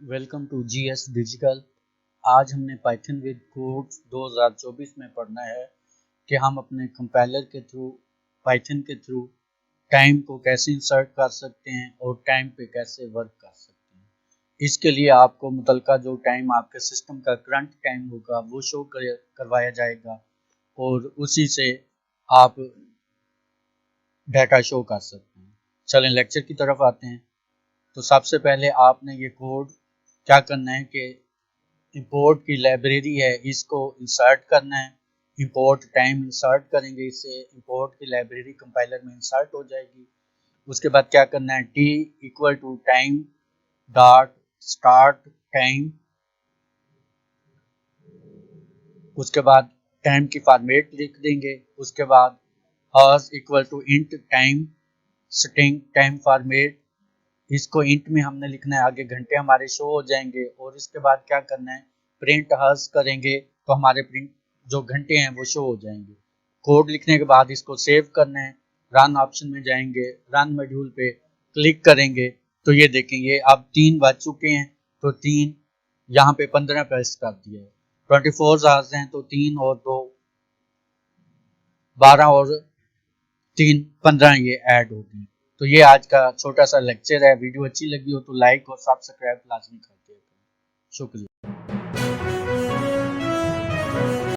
Welcome to GS digital. आज हमने Python with codes 2024 में पढ़ना है कि हम अपने कंपाइलर के थ्रू पाइथन के थ्रू टाइम को कैसे इंसर्ट कर सकते हैं और टाइम पे कैसे वर्क कर सकते हैं। इसके लिए आपको मुतलका जो टाइम आपके सिस्टम का करंट टाइम होगा वो शो करवाया जाएगा और उसी से आप डाटा शो कर सकते हैं। चलें लेक्चर की तरफ आते हैं। तो सबसे पहले आपने ये कोड क्या करना है कि इंपोर्ट की लाइब्रेरी है इसको इंसर्ट करना है। इंपोर्ट टाइम इंसर्ट करेंगे, इससे इंपोर्ट की लाइब्रेरी कंपाइलर में इंसर्ट हो जाएगी। उसके बाद क्या करना है, T equal to time dot start time. उसके बाद टाइम की फॉर्मेट लिख देंगे। उसके बाद hours equal to int time string time format. इसको इंट में हमने लिखना है, आगे घंटे हमारे शो हो जाएंगे। और इसके बाद क्या करना है, प्रिंट हर्स करेंगे तो हमारे प्रिंट जो घंटे हैं वो शो हो जाएंगे। कोड लिखने के बाद इसको सेव करना है, रन ऑप्शन में जाएंगे, रन मॉड्यूल पे क्लिक करेंगे तो ये देखेंगे अब 3 बज चुके हैं। तो 3 यहाँ पे 15 प्रेस कर दिया है। 24 आवर्स हैं तो 3 और 2 12 और 3 15 ये ऐड होगी। तो ये आज का छोटा सा लेक्चर है। वीडियो अच्छी लगी हो तो लाइक और सब्सक्राइब लाजमी कर दिया। शुक्रिया।